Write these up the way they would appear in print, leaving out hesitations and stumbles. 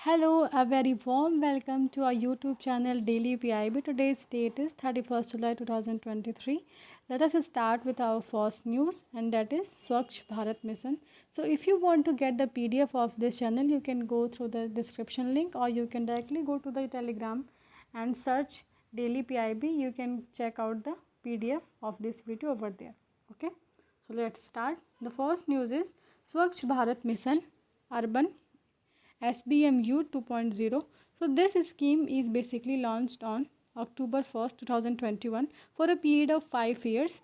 Hello, a very warm welcome to our YouTube channel Daily PIB. Today's date is 31st July 2023. Let us start with our first news, and that is Swachh Bharat Mission. So if you want to get the PDF of this channel, you can go through the description link, or you can directly go to the Telegram and search Daily PIB. You can check out the PDF of this video over there. Okay, so let's start. The first news is Swachh Bharat Mission Urban SBMU 2.0. So this scheme is basically launched on October 1st, 2021 for a period of 5 years.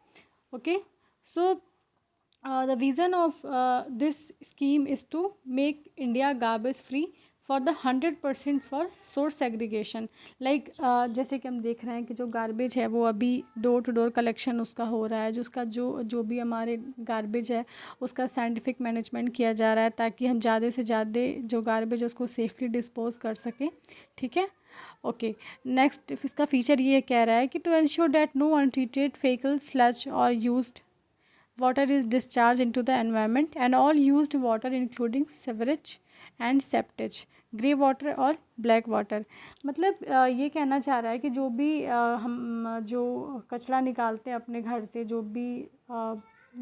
Okay, so the vision of this scheme is to make India garbage free for the 100% for source segregation like जैसे कि हम देख रहे हैं कि जो garbage है वो अभी डोर टू डोर कलेक्शन उसका हो रहा है, जो उसका जो भी हमारे गार्बेज है उसका साइंटिफिक मैनेजमेंट किया जा रहा है ताकि हम ज़्यादा से ज़्यादा जो गार्बेज है उसको सेफली डिस्पोज कर सकें. ठीक है, ओके. नेक्स्ट इसका फीचर ये कह रहा है कि to ensure that no untreated faecal sludge और used water is discharged into the environment and all used water including sewerage and septage, grey water और ब्लैक वाटर. मतलब ये कहना चाह रहा है कि जो भी हम जो कचरा निकालते हैं अपने घर से, जो भी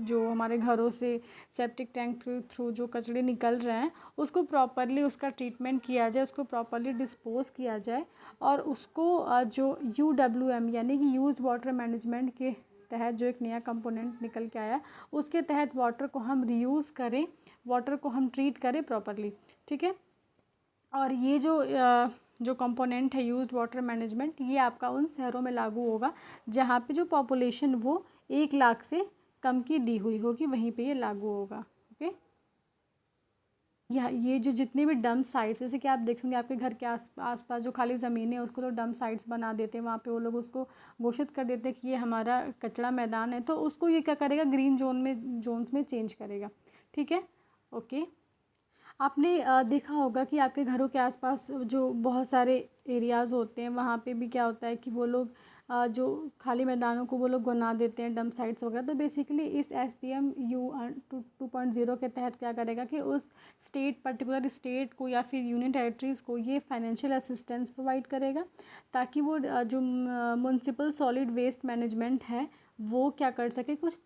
जो हमारे घरों से सेप्टिक टैंक थ्रू जो कचरे निकल रहे हैं उसको प्रॉपरली उसका ट्रीटमेंट किया जाए, उसको प्रॉपरली डिस्पोज किया जाए और उसको जो UWM यानी कि यूज्ड वाटर मैनेजमेंट के तहत जो एक नया कंपोनेंट निकल के आया उसके तहत वाटर को हम रीयूज़ करें, वाटर को हम ट्रीट करें प्रॉपरली. ठीक है, और ये जो कंपोनेंट है यूज्ड वाटर मैनेजमेंट, ये आपका उन शहरों में लागू होगा जहाँ पे जो पॉपुलेशन वो 1 लाख से कम की दी हुई होगी, वहीं पे ये लागू होगा. ओके, ये जो जितने भी डंप साइट्स, जैसे कि आप देखेंगे आपके घर के आसपास जो खाली ज़मीनें हैं उसको तो डंप साइट्स बना देते हैं, वहाँ पे वो लोग उसको घोषित कर देते हैं कि ये हमारा कचरा मैदान है, तो उसको ये क्या करेगा, ग्रीन जोन्स में चेंज करेगा. ठीक है, ओके. आपने देखा होगा कि आपके घरों के आसपास जो बहुत सारे एरियाज़ होते हैं वहाँ पे भी क्या होता है कि वो लोग जो खाली मैदानों को वो लोग बना देते हैं डंप साइट्स वगैरह. तो बेसिकली इस SPMU 2.0 के तहत क्या करेगा कि उस पर्टिकुलर स्टेट को या फिर यूनियन टेरिटरीज़ को ये फाइनेंशियल असिस्टेंस प्रोवाइड करेगा ताकि वो जो म्युनिसिपल सॉलिड वेस्ट मैनेजमेंट है वो क्या कर सके, कुछ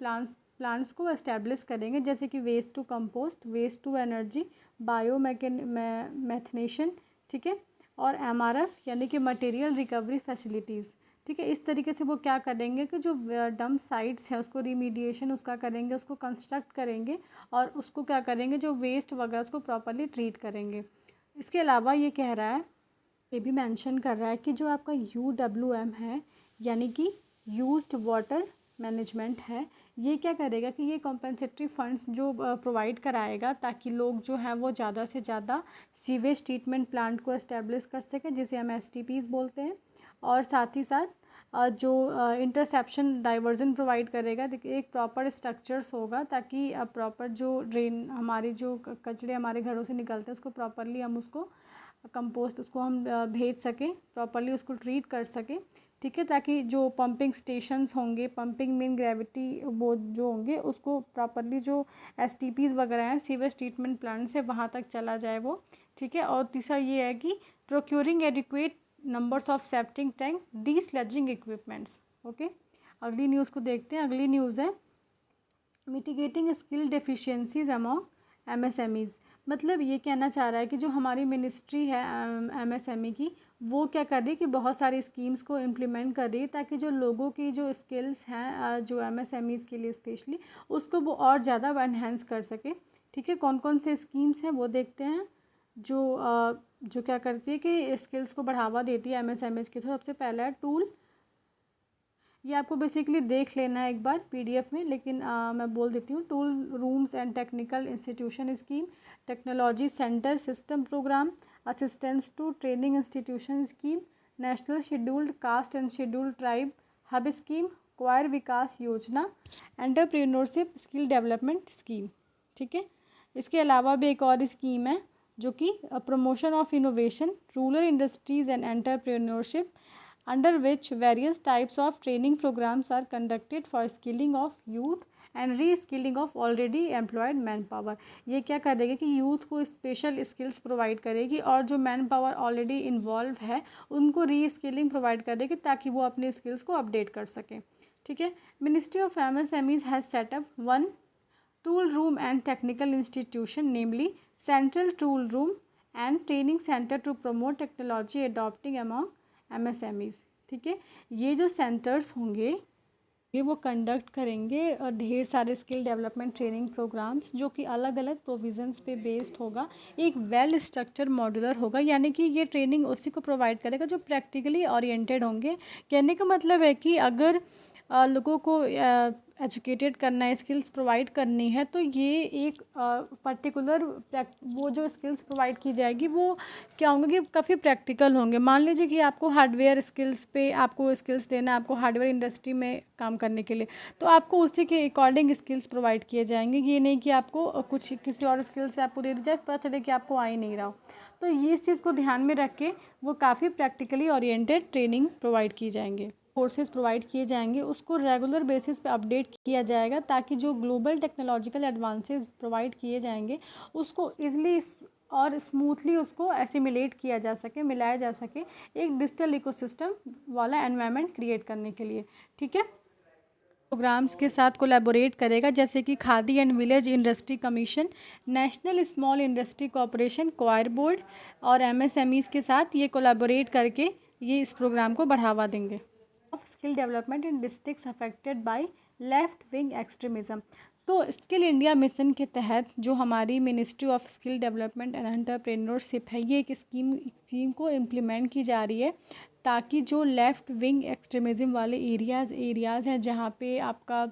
प्लांट्स को एस्टेब्लिश करेंगे जैसे कि waste to compost, waste to energy, methanation. ठीक है, और MRF यानी कि मटेरियल रिकवरी फैसिलिटीज़. ठीक है, इस तरीके से वो क्या करेंगे कि जो डंप साइट्स हैं उसको रिमीडिएशन उसका करेंगे, उसको कंस्ट्रक्ट करेंगे और उसको क्या करेंगे, जो वेस्ट वगैरह उसको प्रॉपरली ट्रीट करेंगे. इसके अलावा ये कह रहा है, ये भी मेंशन कर रहा है कि जो आपका UWM है यानी कि यूज्ड वाटर मैनेजमेंट है, ये क्या करेगा कि ये कॉम्पेंसेटरी फंड्स जो प्रोवाइड कराएगा ताकि लोग जो हैं वो ज़्यादा से ज़्यादा सीवेज ट्रीटमेंट प्लांट को एस्टेब्लिश कर सकें जिसे हम STPs बोलते हैं. और साथ ही साथ जो इंटरसेप्शन डाइवर्जन प्रोवाइड करेगा, देखिए एक प्रॉपर स्ट्रक्चर्स होगा ताकि प्रॉपर जो ड्रेन हमारे जो कचरे हमारे घरों से निकलते हैं उसको प्रॉपरली हम उसको कंपोस्ट उसको हम भेज सकें, प्रॉपरली उसको ट्रीट कर सकें. ठीक है, ताकि जो पंपिंग स्टेशंस होंगे, पंपिंग मेन ग्रेविटी वो जो होंगे उसको प्रॉपरली जो STPs वगैरह हैं सीवेज ट्रीटमेंट प्लांट से वहाँ तक चला जाए वो. ठीक है, और तीसरा ये है कि procuring adequate numbers of septic tank, desludging equipments. Okay, अगली न्यूज़ को देखते हैं. अगली न्यूज़ है mitigating skill deficiencies among MSMEs. मतलब ये कहना चाह रहा है कि जो हमारी मिनिस्ट्री है MSME की, वो क्या कर रही है कि बहुत सारी स्कीम्स को इम्प्लीमेंट कर रही है ताकि जो लोगों की जो स्किल्स हैं जो MSMEs के लिए स्पेशली उसको वो और ज़्यादा एनहेंस कर सके. ठीक है, कौन कौन से स्कीम्स हैं वो देखते हैं जो क्या करती है कि स्किल्स को बढ़ावा देती है MSMEs के थ्रू. सबसे पहला है टूल. ये आपको बेसिकली देख लेना है एक बार PDF में, लेकिन मैं बोल देती हूँ. Tool rooms and technical institution scheme, technology centre system programme, assistance to training institution scheme, national scheduled caste and scheduled tribe hub scheme, coir Vikas Yojana, entrepreneurship skill development scheme. ठीक है, इसके अलावा भी एक और स्कीम है जो कि promotion of innovation, rural industries and entrepreneurship, under which various types of training programs are conducted for skilling of youth and reskilling of already employed manpower. ये क्या करेगी कि यूथ को स्पेशल स्किल्स प्रोवाइड करेगी और जो man power already involve है उनको री स्किलिंग प्रोवाइड करेगी ताकि वो अपने स्किल्स को अपडेट कर सकें। ठीक है। Ministry of MSMEs has setup one tool room and technical institution, namely central tool room and training center to promote technology adopting among MSMEs। ठीक है। ये जो सेंटर्स होंगे ये वो कंडक्ट करेंगे और ढेर सारे स्किल डेवलपमेंट ट्रेनिंग प्रोग्राम्स जो कि अलग अलग प्रोविजंस पे बेस्ड होगा। एक वेल स्ट्रक्चर मॉड्यूलर होगा, यानी कि ये ट्रेनिंग उसी को प्रोवाइड करेगा जो प्रैक्टिकली ओरिएंटेड होंगे। कहने का मतलब है कि अगर लोगों को एजुकेटेड करना है, स्किल्स प्रोवाइड करनी है, तो ये एक पर्टिकुलर वो जो स्किल्स प्रोवाइड की जाएगी वो क्या होंगे कि काफ़ी प्रैक्टिकल होंगे। मान लीजिए कि आपको हार्डवेयर स्किल्स पे आपको स्किल्स देना है, आपको हार्डवेयर इंडस्ट्री में काम करने के लिए, तो आपको उसी के अकॉर्डिंग स्किल्स प्रोवाइड किए जाएंगे। ये नहीं कि आपको कुछ किसी और स्किल से आपको दे दी जाए, पता चले कि आपको आ ही नहीं रहा हो। तो ये इस चीज़ को ध्यान में रख के वो काफ़ी प्रैक्टिकली ओरिएंटेड ट्रेनिंग प्रोवाइड की जाएंगे, कोर्सेज प्रोवाइड किए जाएंगे, उसको रेगुलर बेसिस पे अपडेट किया जाएगा ताकि जो ग्लोबल टेक्नोलॉजिकल एडवांसेस प्रोवाइड किए जाएंगे उसको ईजिली और स्मूथली उसको एसिमिलेट किया जा सके, मिलाया जा सके एक डिजिटल इकोसिस्टम वाला एनवायरनमेंट क्रिएट करने के लिए। ठीक है। प्रोग्राम्स के साथ कोलैबोरेट करेगा, जैसे कि Khadi and village industry commission, national small industry corporation, coir board और MSMEs के साथ ये कोलैबोरेट करके ये इस प्रोग्राम को बढ़ावा देंगे। Of skill development in districts affected by left wing extremism. तो स्किल इंडिया मिशन के तहत जो हमारी ministry of skill development and entrepreneurship है, ये एक स्कीम को इम्प्लीमेंट की जा रही है ताकि जो लेफ़्ट विंग एक्सट्रीमिज़म वाले एरियाज़ हैं जहाँ पे आपका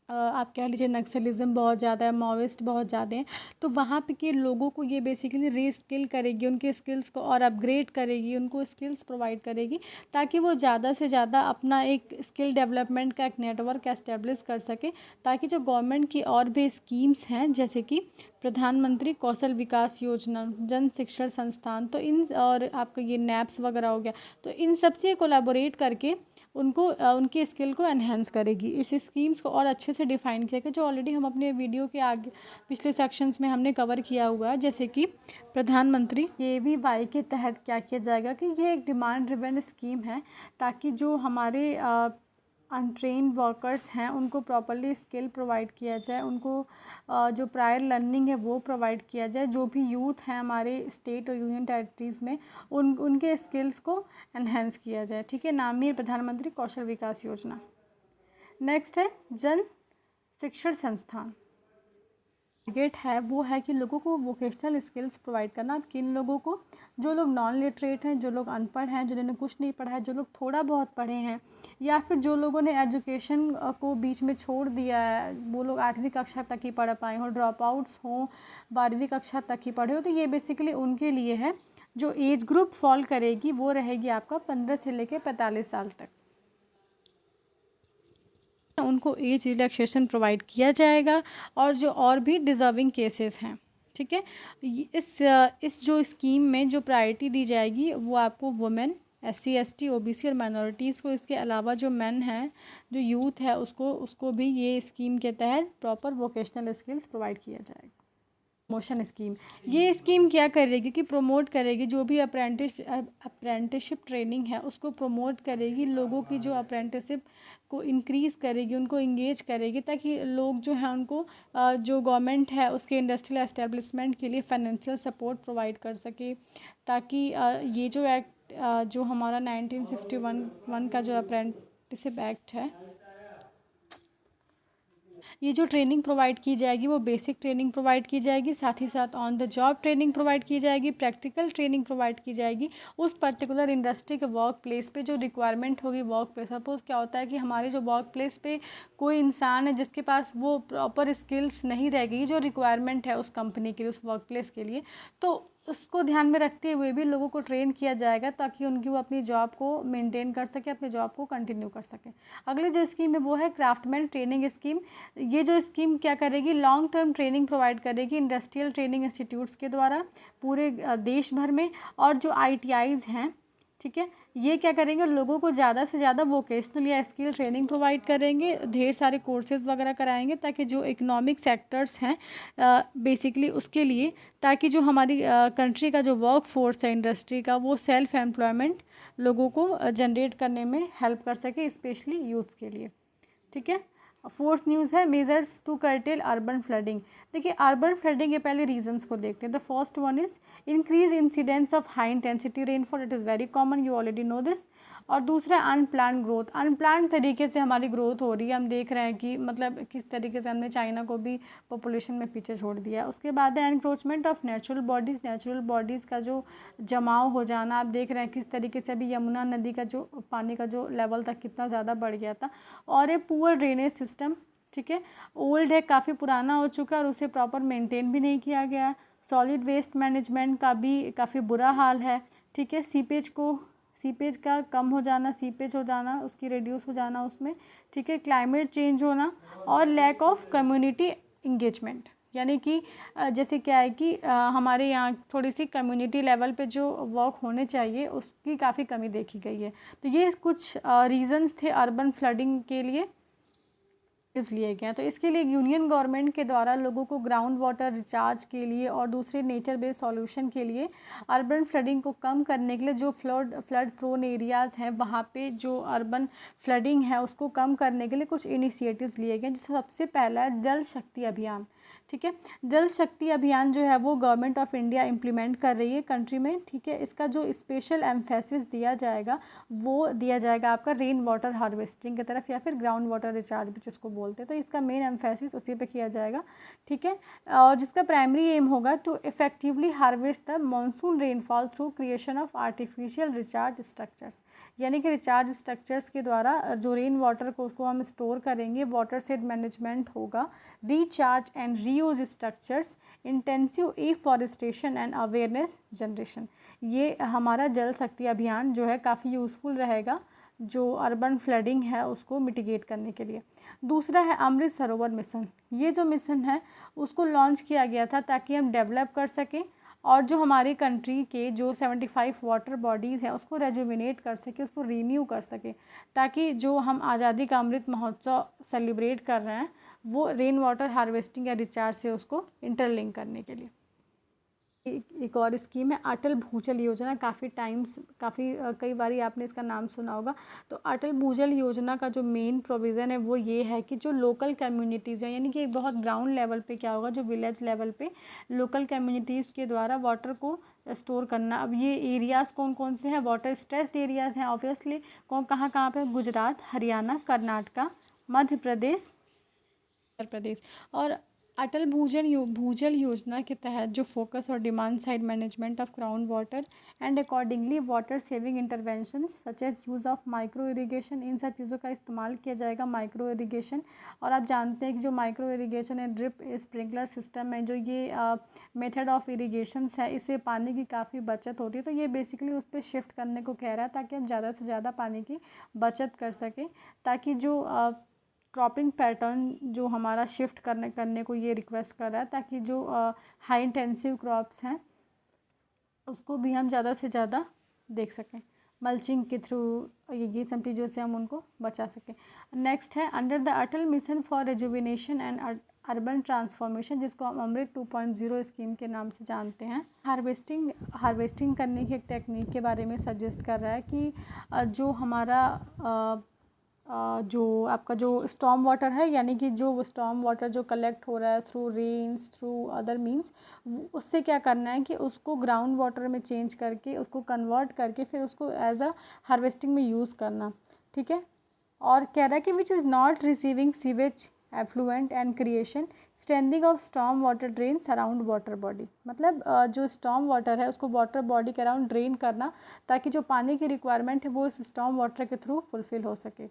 आप कह लीजिए नक्सलिज़म बहुत ज़्यादा है, माओइस्ट बहुत ज़्यादा हैं, तो वहाँ पे के लोगों को ये बेसिकली रीस्किल करेगी, उनके स्किल्स को और अपग्रेड करेगी, उनको स्किल्स प्रोवाइड करेगी ताकि वो ज़्यादा से ज़्यादा अपना एक स्किल डेवलपमेंट का एक नेटवर्क एस्टेब्लिश कर सके, ताकि जो गवर्नमेंट की और भी स्कीम्स हैं जैसे कि प्रधानमंत्री कौशल विकास योजना, जन शिक्षण संस्थान, तो इन और आपका ये NAPS वगैरह हो गया, तो इन सब से कोलैबोरेट करके उनको उनकी स्किल को एनहेंस करेगी। इस स्कीम्स को और अच्छे से डिफ़ाइन किया गया जो ऑलरेडी हम अपने वीडियो के आगे पिछले सेक्शंस में हमने कवर किया हुआ है। जैसे कि प्रधानमंत्री AVY के तहत क्या किया जाएगा कि ये एक डिमांड ड्रिवन स्कीम है ताकि जो हमारे अनट्रेन्ड वर्कर्स हैं उनको प्रॉपर्ली स्किल प्रोवाइड किया जाए, उनको जो प्रायर लर्निंग है वो प्रोवाइड किया जाए। जो भी यूथ हैं हमारे स्टेट और यूनियन टेरिटरीज़ में उनके स्किल्स को एनहेंस किया जाए। ठीक है। नाम ही है प्रधानमंत्री कौशल विकास योजना। नेक्स्ट है जन शिक्षण संस्थान। टारगेट है वो है कि लोगों को वोकेशनल स्किल्स प्रोवाइड करना। किन लोगों को? जो लोग नॉन लिटरेट हैं, जो लोग अनपढ़ हैं, जिन्होंने कुछ नहीं पढ़ा है, जो लोग थोड़ा बहुत पढ़े हैं, या फिर जो लोगों ने एजुकेशन को बीच में छोड़ दिया है, वो लोग 8वीं कक्षा तक ही पढ़ पाए हों, ड्रॉप आउट्स हों, 12वीं कक्षा तक ही पढ़े हो, तो ये बेसिकली उनके लिए है। जो एज ग्रुप फॉल करेगी वो रहेगी आपका 15 से लेकर 45 साल तक। उनको एज रिलैक्सेशन प्रोवाइड किया जाएगा और जो और भी डिज़र्विंग केसेस हैं। ठीक है। इस जो स्कीम में जो प्रायोरिटी दी जाएगी वो आपको वुमेन, SC ST OBC और माइनॉरिटीज़ को। इसके अलावा जो मेन हैं, जो यूथ है, उसको भी ये स्कीम के तहत प्रॉपर वोकेशनल स्किल्स प्रोवाइड किया जाएगा। प्रमोशन स्कीम, ये स्कीम क्या करेगी कि प्रमोट करेगी जो भी अप्रेंटिसशिप ट्रेनिंग है उसको प्रमोट करेगी, लोगों की जो अप्रेंटिसशिप को इंक्रीज़ करेगी, उनको इंगेज करेगी ताकि लोग जो हैं उनको जो गवर्नमेंट है उसके इंडस्ट्रियल एस्टेब्लिशमेंट के लिए फाइनेंशियल सपोर्ट प्रोवाइड कर सके, ताकि ये जो एक्ट जो हमारा 1961 का जो अप्रेंटिसशिप एक्ट है, ये जो ट्रेनिंग प्रोवाइड की जाएगी वो बेसिक ट्रेनिंग प्रोवाइड की जाएगी, साथ ही साथ on the job training provide की जाएगी, प्रैक्टिकल ट्रेनिंग प्रोवाइड की जाएगी उस पर्टिकुलर इंडस्ट्री के वर्क प्लेस पे जो रिक्वायरमेंट होगी वर्क प्लेस। सपोज़ क्या होता है कि हमारे जो वर्क प्लेस पे कोई इंसान है जिसके पास वो प्रॉपर स्किल्स नहीं रह गई जो रिक्वायरमेंट है उस कंपनी के लिए, उस वर्क प्लेस के लिए, तो उसको ध्यान में रखते हुए भी लोगों को ट्रेन किया जाएगा ताकि उनकी वो अपनी जॉब को मेंटेन कर सके, अपनी जॉब को कंटिन्यू कर सके। अगली जो स्कीम है वो है क्राफ्टमैन ट्रेनिंग स्कीम। ये जो स्कीम क्या करेगी, लॉन्ग टर्म ट्रेनिंग प्रोवाइड करेगी इंडस्ट्रियल ट्रेनिंग इंस्टीट्यूट्स के द्वारा पूरे देश भर में, और जो ITIs हैं ठीक है। ये क्या करेंगे, लोगों को ज़्यादा से ज़्यादा वोकेशनल या स्किल ट्रेनिंग प्रोवाइड करेंगे, ढेर सारे कोर्सेज़ वगैरह कराएंगे, ताकि जो इकोनॉमिक सेक्टर्स हैं बेसिकली उसके लिए, ताकि जो हमारी कंट्री का जो वर्क फोर्स है इंडस्ट्री का, वो सेल्फ एम्प्लॉयमेंट लोगों को जनरेट करने में हेल्प कर सके, स्पेशली यूथ के लिए। ठीक है। फोर्थ न्यूज़ है measures to curtail urban flooding. देखिए अर्बन फ्लडिंग के पहले रीजंस को देखते हैं। The first one is increase incidence of high intensity rainfall, it is very common, you already know this. और दूसरा अनप्लान ग्रोथ, अनप्लान तरीके से हमारी ग्रोथ हो रही है, हम देख रहे हैं कि मतलब किस तरीके से हमने चाइना को भी पॉपुलेशन में पीछे छोड़ दिया है। उसके बाद है encroachment of natural bodies, natural bodies का जो जमाव हो जाना, आप देख रहे हैं किस तरीके से अभी यमुना नदी का जो पानी का जो लेवल था कितना ज़्यादा बढ़ गया था। और ये पुअर ड्रेनेज सिस्टम, ठीक है, ओल्ड है, काफ़ी पुराना हो चुका है और उसे प्रॉपर मेंटेन भी नहीं किया गया। सॉलिड वेस्ट मैनेजमेंट का भी काफ़ी बुरा हाल है। ठीक है। सीपेज का कम हो जाना, सीपेज हो जाना, उसकी रिड्यूस हो जाना उसमें। ठीक है। क्लाइमेट चेंज होना और लैक ऑफ कम्युनिटी इंगेजमेंट, यानी कि जैसे क्या है कि हमारे यहाँ थोड़ी सी कम्युनिटी लेवल पे जो वर्क होने चाहिए उसकी काफ़ी कमी देखी गई है। तो ये कुछ रीज़न्स थे अर्बन फ्लडिंग के लिए लिए गए हैं। तो इसके लिए यूनियन गवर्नमेंट के द्वारा लोगों को ग्राउंड वाटर रिचार्ज के लिए और दूसरे नेचर बेस्ड सॉल्यूशन के लिए अर्बन फ्लडिंग को कम करने के लिए जो फ्लड प्रोन एरियाज़ हैं वहाँ पे जो अर्बन फ्लडिंग है उसको कम करने के लिए कुछ इनिशिएटिव्स लिए गए, जिसमें सबसे पहला है जल शक्ति अभियान। ठीक है। जल शक्ति अभियान जो है वो गवर्नमेंट ऑफ इंडिया इम्प्लीमेंट कर रही है कंट्री में। ठीक है। इसका जो स्पेशल एम्फेसिस दिया जाएगा वो दिया जाएगा आपका रेन वाटर हार्वेस्टिंग की तरफ, या फिर ग्राउंड वाटर रिचार्ज भी जिसको बोलते हैं। तो इसका मेन एम्फेसिस उसी पे किया जाएगा। ठीक है। और जिसका प्राइमरी एम होगा to effectively harvest the monsoon rainfall through creation of artificial recharge structures, यानी कि रिचार्ज स्ट्रक्चर्स के द्वारा जो रेन वाटर को उसको हम स्टोर करेंगे, वाटर शेड मैनेजमेंट होगा, recharge and reuse structures, intensive afforestation and awareness generation. ये हमारा जल शक्ति अभियान जो है काफ़ी यूज़फुल रहेगा जो अर्बन फ्लडिंग है उसको मिटिगेट करने के लिए। दूसरा है अमृत सरोवर मिशन। ये जो मिशन है उसको लॉन्च किया गया था ताकि हम डेवलप कर सकें और जो हमारी कंट्री के जो 75 वाटर बॉडीज़ हैं उसको रेजुविनेट कर सके, उसको रीन्यू कर सके, ताकि जो हम आज़ादी का अमृत महोत्सव सेलिब्रेट कर रहे हैं वो रेन वाटर हार्वेस्टिंग या रिचार्ज से उसको इंटरलिंक करने के लिए। एक और स्कीम है अटल भूजल योजना। काफ़ी कई बार आपने इसका नाम सुना होगा। तो अटल भूजल योजना का जो मेन प्रोविज़न है वो ये है कि जो लोकल कम्युनिटीज़ हैं, यानी कि बहुत ग्राउंड लेवल पे क्या होगा, जो विलेज लेवल पे लोकल कम्युनिटीज़ के द्वारा वाटर को स्टोर करना। अब ये एरियाज़ कौन कौन से हैं, वाटर स्ट्रेस्ड एरियाज़ हैं ऑब्वियसली। कहाँ कहाँ पे, गुजरात, हरियाणा, कर्नाटका, मध्य प्रदेश, उत्तर प्रदेश। और अटल भूजल योजना के तहत जो फोकस और demand side management of ground water and accordingly water saving intervention such as use of micro irrigation, इन सब चीज़ों का इस्तेमाल किया जाएगा। माइक्रो इरिगेशन, और आप जानते हैं कि जो माइक्रो इरिगेशन है, ड्रिप स्प्रिंकलर सिस्टम है, जो ये मेथड ऑफ इरिगेशन है, इससे पानी की काफ़ी बचत होती है। तो ये बेसिकली उस पर शिफ्ट करने को कह रहा है ताकि हम ज़्यादा से ज़्यादा पानी की बचत कर सकें, ताकि जो क्रॉपिंग पैटर्न जो हमारा शिफ्ट करने को ये रिक्वेस्ट कर रहा है, ताकि जो हाई इंटेंसिव क्रॉप्स हैं उसको भी हम ज़्यादा से ज़्यादा देख सकें, मल्चिंग के थ्रू ये सब चीज़ों से हम उनको बचा सकें। नेक्स्ट है under the Atal mission for rejuvenation and urban transformation, जिसको हम अमृत 2.0 स्कीम के नाम से जानते हैं। हार्वेस्टिंग करने की एक टेक्निक के बारे में सजेस्ट कर रहा है कि जो हमारा जो आपका जो स्टॉर्म वाटर है, यानी कि जो स्टॉर्म वाटर जो कलेक्ट हो रहा है through rains, through other means, उससे क्या करना है कि उसको ग्राउंड वाटर में चेंज करके, उसको कन्वर्ट करके फिर उसको एज अ हार्वेस्टिंग में यूज़ करना। ठीक है। और कह रहा है कि which is not receiving sewage effluent and creation strengthening of storm water drains around water body, मतलब जो स्टॉर्म वाटर है उसको वाटर बॉडी के अराउंड ड्रेन करना, ताकि जो पानी की रिक्वायरमेंट है वो इस स्टॉर्म वाटर के थ्रू फुलफिल हो सके।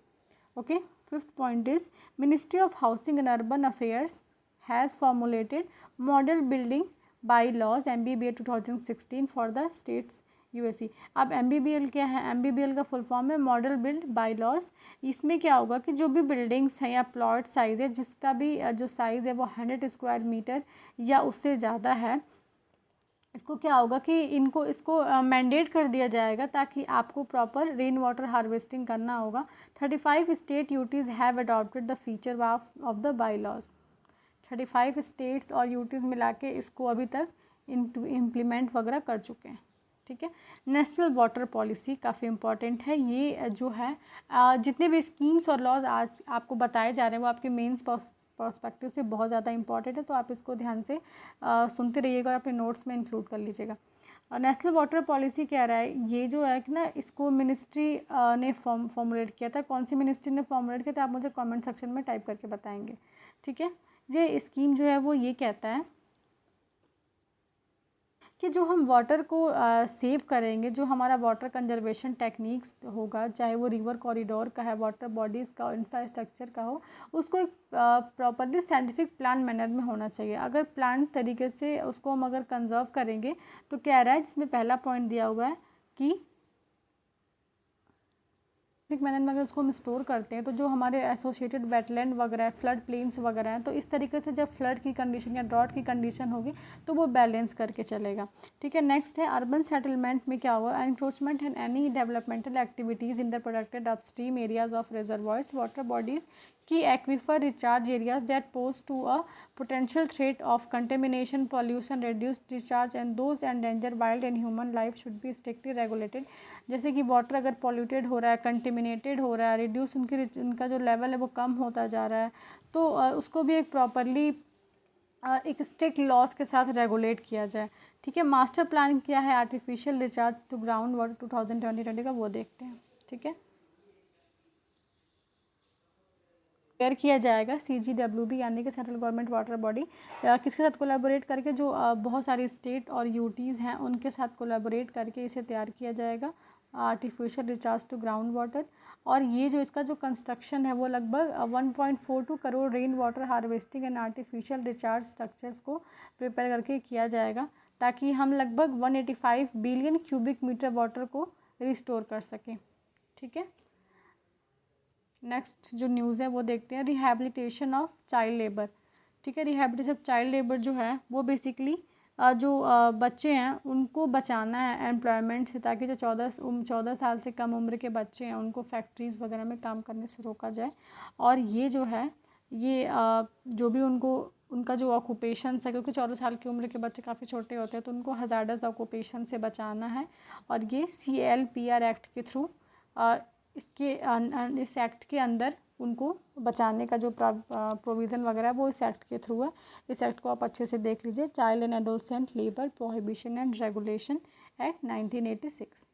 Okay, fifth point is Ministry of Housing and Urban Affairs has formulated model building bylaws MBBL 2016 for the states UAC। अब MBBL क्या है, MBBL का फुल फॉर्म है मॉडल बिल्ड बाईलॉज। इसमें क्या होगा कि जो भी बिल्डिंग्स हैं या प्लॉट साइज़ है, जिसका भी जो साइज़ है वो 100 स्क्वायर मीटर या उससे ज़्यादा है, इसको क्या होगा कि इसको मैंडेट कर दिया जाएगा ताकि आपको प्रॉपर रेन वाटर हार्वेस्टिंग करना होगा। 35 state UTs have adopted the feature of the bylaws. 35 states और यूटीज़ मिला के इसको अभी तक इम्प्लीमेंट वगैरह कर चुके हैं। ठीक है। नेशनल वाटर पॉलिसी काफ़ी इम्पॉर्टेंट है। ये जो है जितने भी स्कीम्स और लॉज आज आपको बताए जा रहे हैं वो आपके मेंस पर्सपेक्टिव से बहुत ज़्यादा इंपॉर्टेंट है, तो आप इसको ध्यान से सुनते रहिएगा और अपने नोट्स में इंक्लूड कर लीजिएगा। नेशनल वाटर पॉलिसी कह रहा है, ये जो है कि ना इसको मिनिस्ट्री ने फॉर्मुलेट किया था। कौन सी मिनिस्ट्री ने फॉर्मुलेट किया था आप मुझे कमेंट सेक्शन में टाइप करके बताएंगे। ठीक है। ये स्कीम जो है वो ये कहता है कि जो हम वाटर को सेव करेंगे, जो हमारा वाटर कंजर्वेशन टेक्निक्स होगा, चाहे वो रिवर कॉरिडोर का है, वाटर बॉडीज़ का, इंफ्रास्ट्रक्चर का हो, उसको एक प्रॉपरली साइंटिफिक प्लान मैनर में होना चाहिए। अगर प्लान तरीके से उसको हम अगर कंजर्व करेंगे तो कह रहा है, जिसमें पहला पॉइंट दिया हुआ है कि मैनर में अगर उसको हम स्टोर करते हैं तो जो हमारे एसोसिएटेड वेटलैंड वगैरह, फ्लड प्लेन्स वगैरह हैं, तो इस तरीके से जब फ्लड की कंडीशन या ड्रॉट की कंडीशन होगी तो वो बैलेंस करके चलेगा। ठीक है। नेक्स्ट है अर्बन सेटलमेंट में क्या हुआ, encroachment and any developmental activities in the protected upstream areas of reservoirs, water bodies की aquifer recharge areas that pose to a potential threat of contamination, pollution, reduced discharge and those endanger wild and human life should be strictly regulated। जैसे कि water अगर polluted हो रहा है, contaminated हो रहा है, रिड्यूस उनका जो लेवल है वो कम होता जा रहा है, तो उसको भी एक प्रॉपरली एक स्ट्रिक्ट लॉज के साथ रेगुलेट किया जाए। ठीक है। मास्टर प्लान क्या है artificial recharge to ground water 2020 का, वो देखते हैं। ठीक है। प्रिपेयर किया जाएगा CGWB यानी कि सेंट्रल गवर्नमेंट वाटर बॉडी, किसके साथ कोलैबोरेट करके, जो बहुत सारी स्टेट और यूटीज़ हैं उनके साथ कोलैबोरेट करके इसे तैयार किया जाएगा, artificial recharge to ground water. और ये जो इसका जो कंस्ट्रक्शन है वो लगभग 1.42 crore rain water harvesting and artificial recharge structures को प्रिपेयर करके किया जाएगा, ताकि हम लगभग 185 बिलियन क्यूबिक मीटर वाटर को रिस्टोर कर सकें। ठीक है। नेक्स्ट जो न्यूज़ है वो देखते हैं, रिहैबिलिटेशन ऑफ चाइल्ड लेबर। ठीक है। रिहैबिलिटेशन ऑफ चाइल्ड लेबर जो है वो बेसिकली जो बच्चे हैं उनको बचाना है एम्प्लॉयमेंट से, ताकि जो 14 साल से कम उम्र के बच्चे हैं उनको फैक्ट्रीज़ वगैरह में काम करने से रोका जाए। और ये जो है ये जो भी उनका जो ऑक्यूपेशन है, क्योंकि 14 साल की उम्र के बच्चे काफ़ी छोटे होते हैं तो उनको हज़ार्डस ऑक्यूपेशन से बचाना है। और ये CLPR एक्ट के थ्रू इस एक्ट के अंदर उनको बचाने का जो प्रोविज़न वगैरह है वो इस एक्ट के थ्रू है। इस एक्ट को आप अच्छे से देख लीजिए, child and adolescent labour prohibition and regulation act 1986।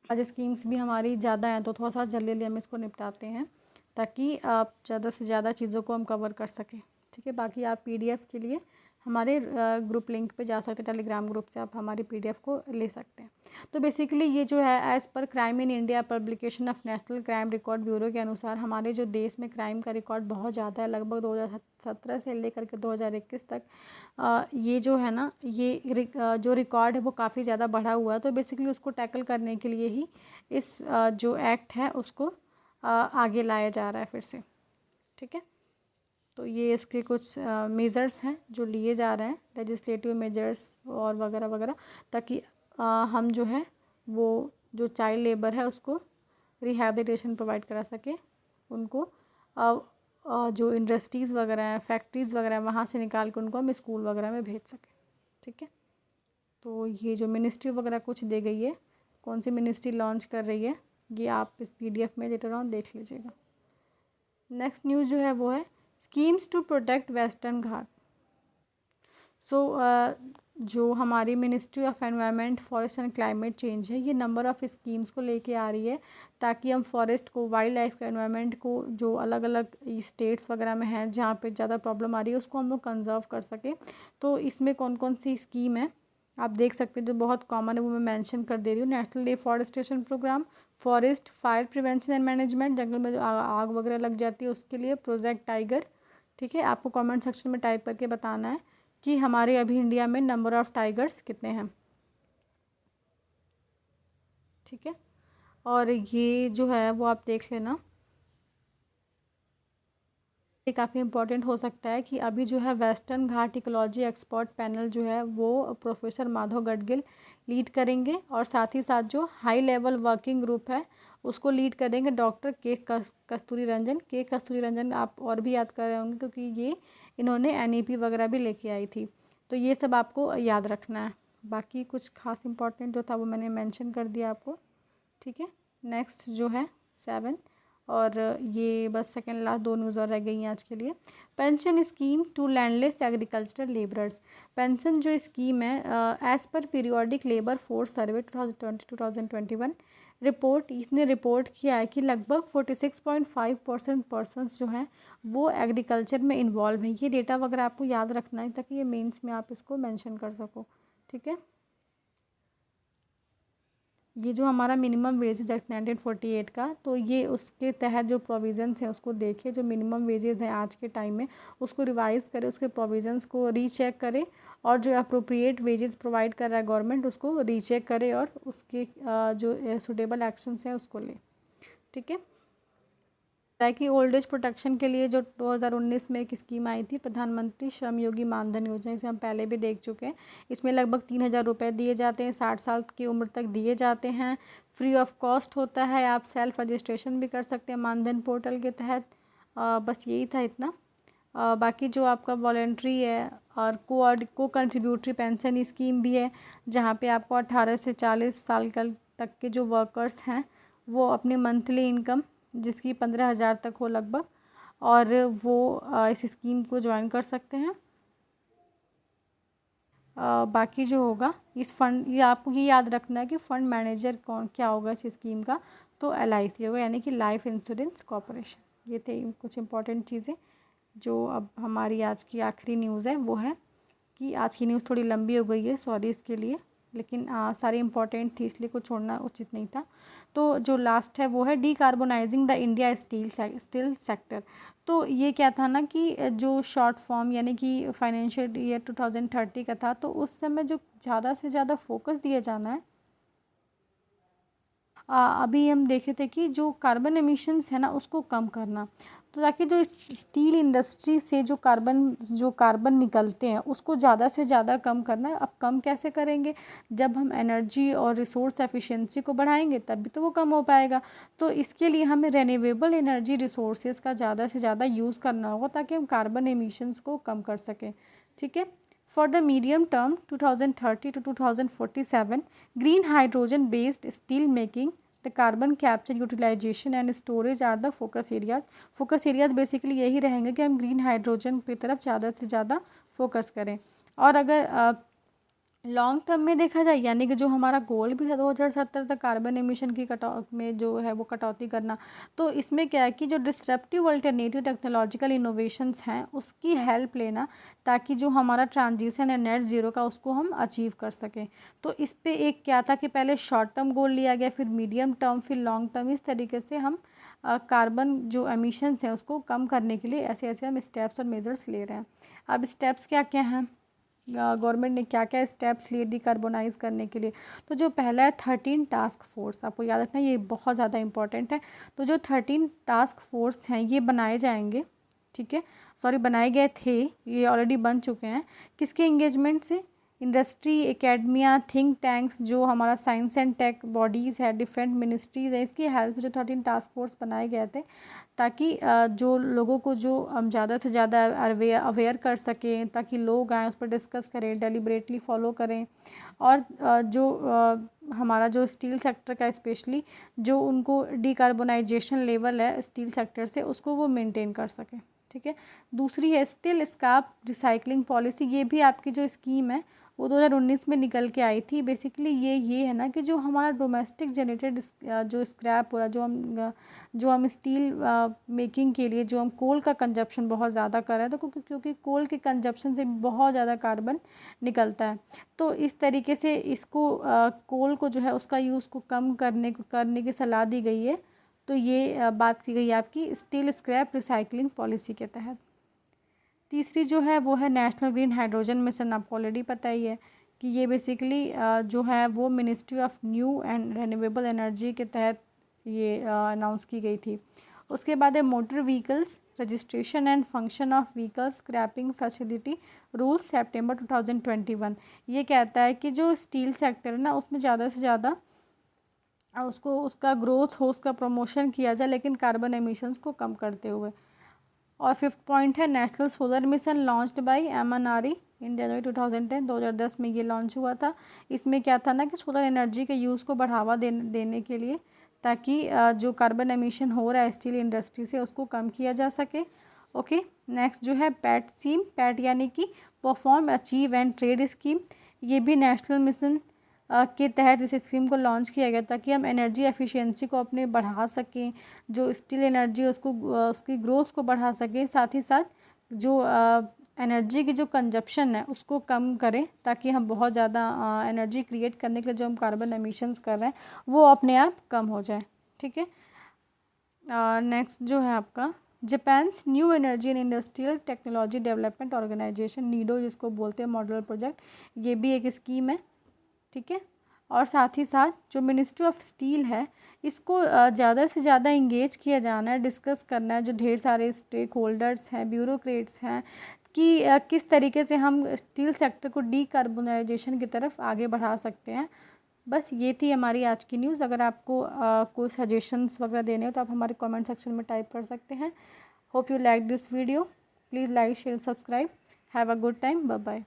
आज स्कीम्स भी हमारी ज़्यादा हैं तो थोड़ा सा जल्दी हम इसको निपटाते हैं ताकि आप ज़्यादा से ज़्यादा चीज़ों को हम कवर कर सकें। ठीक है। बाकी आप PDF के लिए हमारे ग्रुप लिंक पे जा सकते हैं, टेलीग्राम ग्रुप से आप हमारी PDF को ले सकते हैं। तो बेसिकली ये जो है एज़ पर crime in India publication of national crime record bureau के अनुसार हमारे जो देश में क्राइम का रिकॉर्ड बहुत ज़्यादा है, लगभग 2017 से लेकर के 2021 तक ये जो है ना ये जो रिकॉर्ड है वो काफ़ी ज़्यादा बढ़ा हुआ है। तो बेसिकली उसको टैकल करने के लिए ही इस जो एक्ट है उसको आगे लाया जा रहा है फिर से। ठीक है। तो ये इसके कुछ मेजर्स हैं जो लिए जा रहे हैं, लेजिस्लेटिव मेजर्स और वगैरह वगैरह, ताकि हम जो है वो जो चाइल्ड लेबर है उसको रिहैबिलिटेशन प्रोवाइड करा सके, उनको जो इंडस्ट्रीज़ वगैरह हैं, फैक्ट्रीज़ वगैरह हैं, वहाँ से निकाल के उनको हम स्कूल वगैरह में भेज सकें। ठीक है। तो ये जो मिनिस्ट्री वगैरह कुछ दे गई है, कौन सी मिनिस्ट्री लॉन्च कर रही है, ये आप इस PDF में लेटर ऑन देख लीजिएगा। नेक्स्ट न्यूज़ जो है वो है स्कीम्स टू प्रोटेक्ट वेस्टर्न घाट। सो जो हमारी ministry of environment forest and climate change है, ये नंबर ऑफ़ स्कीम्स को लेके आ रही है ताकि हम फॉरेस्ट को, वाइल्ड लाइफ के एनवायरनमेंट को, जो अलग अलग स्टेट्स वगैरह में हैं जहाँ पे ज़्यादा प्रॉब्लम आ रही है उसको हम लोग कंजर्व कर सकें। तो इसमें कौन कौन सी स्कीम है आप देख सकते हैं, जो बहुत कॉमन है वो मैं मेंशन कर दे रही हूँ। National deforestation programme, forest fire prevention and management, जंगल में जो आग वगैरह लग जाती है उसके लिए प्रोजेक्ट टाइगर। ठीक है। आपको कमेंट सेक्शन में टाइप करके बताना है कि हमारे अभी इंडिया में नंबर ऑफ़ टाइगर्स कितने हैं। ठीक है। और ये जो है वो आप देख लेना, ये काफ़ी इम्पोर्टेंट हो सकता है कि अभी जो है वेस्टर्न घाट इकोलॉजी एक्सपर्ट पैनल जो है वो प्रोफेसर माधव गडगिल लीड करेंगे, और साथ ही साथ जो हाई लेवल वर्किंग ग्रुप है उसको लीड करेंगे डॉक्टर कस्तूरी रंजन। कस्तूरी रंजन आप और भी याद कर रहे होंगे क्योंकि ये इन्होंने NEP वगैरह भी लेके आई थी। तो ये सब आपको याद रखना है। बाकी कुछ खास इंपॉर्टेंट जो था वो मैंने मेंशन कर दिया आपको, ठीक है। नेक्स्ट जो है 7, और ये बस सेकेंड लास्ट 2 न्यूज़ और रह गई हैं आज के लिए। Pension scheme to landless agricultural labourers. Pension जो स्कीम है as per periodic labour force survey 2020-2021 report, इसने रिपोर्ट किया है कि लगभग 46.5% पर्सनस जो हैं वो एग्रीकल्चर में इन्वॉल्व हैं। ये डेटा वगैरह आपको याद रखना है ताकि ये मेंस में आप इसको मेंशन कर सको, ठीक है। ये जो हमारा मिनिमम वेजेस एक्ट 1948 का, तो ये उसके तहत जो प्रोविज़न्स हैं उसको देखे, जो मिनिमम वेजेस हैं आज के टाइम में उसको रिवाइज़ करे, उसके प्रोविज़न्स को रीचेक करे, और जो अप्रोप्रिएट वेजेस प्रोवाइड कर रहा है गवर्नमेंट उसको रीचेक करे, और उसके जो सूटेबल एक्शंस हैं उसको ले, ठीक है। कि ओल्ड एज प्रोटेक्शन के लिए जो 2019 में एक स्कीम आई थी, प्रधानमंत्री श्रम योगी मानधन योजना, इसे हम पहले भी देख चुके हैं। इसमें लगभग 3,000 रुपये दिए जाते हैं, 60 साल की उम्र तक दिए जाते हैं, फ्री ऑफ कॉस्ट होता है, आप सेल्फ रजिस्ट्रेशन भी कर सकते हैं मानधन पोर्टल के तहत। बस यही था इतना। बाकी जो आपका वॉलेंट्री है और को कंट्रीब्यूटरी पेंशन स्कीम भी है, जहाँ पे आपको 18 से 40 साल तक के जो वर्कर्स हैं वो अपनी मंथली इनकम जिसकी 15,000 तक हो लगभग, और वो इस स्कीम को ज्वाइन कर सकते हैं। बाकी जो होगा इस फंड, ये आपको ये याद रखना है कि फ़ंड मैनेजर कौन क्या होगा इस स्कीम का, तो LIC होगा, यानी कि लाइफ इंश्योरेंस कॉर्पोरेशन। ये थे कुछ इंपॉर्टेंट चीज़ें। जो अब हमारी आज की आखिरी न्यूज़ है वो है कि आज की न्यूज़ थोड़ी लंबी हो गई है, सॉरी इसके लिए, लेकिन सारी इंपॉर्टेंट थी इसलिए कुछ छोड़ना उचित नहीं था। तो जो लास्ट है वो है decarbonising the India steel sector. तो ये क्या था ना कि जो शॉर्ट फॉर्म यानी कि फाइनेंशियल ईयर 2030 का था, तो उस समय जो ज़्यादा से ज़्यादा फोकस दिया जाना है, अभी हम देखे थे कि जो कार्बन एमिशंस है ना उसको कम करना, तो ताकि जो स्टील इंडस्ट्री से जो कार्बन निकलते हैं उसको ज़्यादा से ज़्यादा कम करना है। अब कम कैसे करेंगे, जब हम एनर्जी और रिसोर्स एफिशिएंसी को बढ़ाएंगे तभी तो वो कम हो पाएगा। तो इसके लिए हमें रेन्यूएबल एनर्जी रिसोर्सेज का ज़्यादा से ज़्यादा यूज़ करना होगा ताकि हम कार्बन एमिशंस को कम कर सकें, ठीक है। For the medium term 2030 to 2047, green hydrogen based steel making, the carbon capture, utilization and storage are the focus areas. Focus areas basically यही रहेंगे कि हम ग्रीन हाइड्रोजन की तरफ ज़्यादा से ज़्यादा फोकस करें। और अगर लॉन्ग टर्म में देखा जाए, यानी कि जो हमारा गोल भी है 2070 तक कार्बन एमिशन की में जो है वो कटौती करना, तो इसमें क्या है कि जो डिस्ट्रप्टिव अल्टरनेटिव टेक्नोलॉजिकल इनोवेशंस हैं उसकी हेल्प लेना, ताकि जो हमारा ट्रांजिशन है नेट ज़ीरो का उसको हम अचीव कर सकें। तो इस पे एक क्या था कि पहले शॉर्ट टर्म गोल लिया गया, फिर मीडियम टर्म, फिर लॉन्ग टर्म, इस तरीके से हम कार्बन जो एमिशंस हैं उसको कम करने के लिए ऐसे ऐसे हम स्टेप्स और मेजर्स ले रहे हैं। अब स्टेप्स क्या क्या हैं, गवर्नमेंट ने क्या क्या स्टेप्स लिए डिकार्बोनाइज करने के लिए। तो जो पहला है 13 टास्क फोर्स, आपको याद रखना ये बहुत ज़्यादा इंपॉर्टेंट है। तो जो 13 टास्क फोर्स हैं ये बनाए जाएंगे, ठीक है, सॉरी बनाए गए थे, ये ऑलरेडी बन चुके हैं। किसके इंगेजमेंट से, इंडस्ट्री, एकेडमिया, थिंक टैंक्स, जो हमारा साइंस एंड टेक बॉडीज़ है, डिफरेंट मिनिस्ट्रीज़ है, इसकी हेल्प से जो 13 टास्क फोर्स बनाए गए थे, ताकि जो लोगों को जो हम ज़्यादा से ज़्यादा अवेयर कर सकें, ताकि लोग आएँ उस पर डिस्कस करें, डेलिब्रेटली फॉलो करें, और हमारा जो स्टील सेक्टर का स्पेशली जो उनको डिकार्बोनाइजेशन लेवल है स्टील सेक्टर से उसको वो मेंटेन कर सकें, ठीक है। दूसरी है स्टील स्क्रैप रिसाइकलिंग पॉलिसी, ये भी आपकी जो स्कीम है वो 2019 में निकल के आई थी। बेसिकली ये है ना कि जो हमारा डोमेस्टिक जनरेटेड जो स्क्रैप हो रहा है, जो हम स्टील मेकिंग के लिए जो हम कोल का कंजप्शन बहुत ज़्यादा कर रहे हैं, तो क्योंकि कोल के कंजप्शन से बहुत ज़्यादा कार्बन निकलता है, तो इस तरीके से इसको कोल को जो है उसका यूज़ को कम करने की सलाह दी गई है। तो ये बात की गई है आपकी स्टील स्क्रैप रिसाइकलिंग पॉलिसी के तहत। तीसरी जो है वो है नेशनल ग्रीन हाइड्रोजन मिशन, आपको ऑलरेडी पता ही है कि ये बेसिकली जो है वो ministry of new and renewable energy के तहत ये अनाउंस की गई थी। उसके बाद है motor vehicles registration and function of vehicle scrapping facility rules सितंबर 2021। ये कहता है कि जो स्टील सेक्टर है ना, उसमें ज़्यादा से ज़्यादा उसको उसका ग्रोथ हो, उसका प्रमोशन किया जाए, लेकिन कार्बन एमिशंस को कम करते हुए। और 5th पॉइंट है national solar mission launched by MNRE इन जनवरी 2010। 2010 में ये लॉन्च हुआ था। इसमें क्या था ना कि सोलर एनर्जी के यूज़ को बढ़ावा देने के लिए, ताकि जो कार्बन एमिशन हो रहा है स्टील इंडस्ट्री से, उसको कम किया जा सके। ओके, नेक्स्ट जो है पैट स्कीम, पैट यानी कि perform achieve and trade scheme. ये भी नेशनल मिशन के तहत इस स्कीम को लॉन्च किया गया ताकि हम एनर्जी एफिशिएंसी को अपने बढ़ा सकें, जो स्टील एनर्जी उसको उसकी ग्रोथ को बढ़ा सकें, साथ ही साथ जो एनर्जी की जो कंजप्शन है उसको कम करें, ताकि हम बहुत ज़्यादा एनर्जी क्रिएट करने के लिए जो हम कार्बन एमिशंस कर रहे हैं वो अपने आप कम हो जाए। ठीक है, नेक्स्ट जो है आपका Japan's new energy and industrial technology development organisation NEDO, जिसको बोलते हैं मॉडल प्रोजेक्ट, ये भी एक स्कीम है। ठीक है, और साथ ही साथ जो मिनिस्ट्री ऑफ स्टील है, इसको ज़्यादा से ज़्यादा इंगेज किया जाना है, डिस्कस करना है, जो ढेर सारे स्टेक होल्डर्स हैं, ब्यूरोक्रेट्स हैं, कि किस तरीके से हम स्टील सेक्टर को डीकार्बोनाइजेशन की तरफ आगे बढ़ा सकते हैं। बस ये थी हमारी आज की न्यूज़। अगर आपको कोई सजेशंस वगैरह देने हो तो आप हमारे कमेंट सेक्शन में टाइप कर सकते हैं। Hope you like this video, please like share subscribe. Have a good time, bye bye.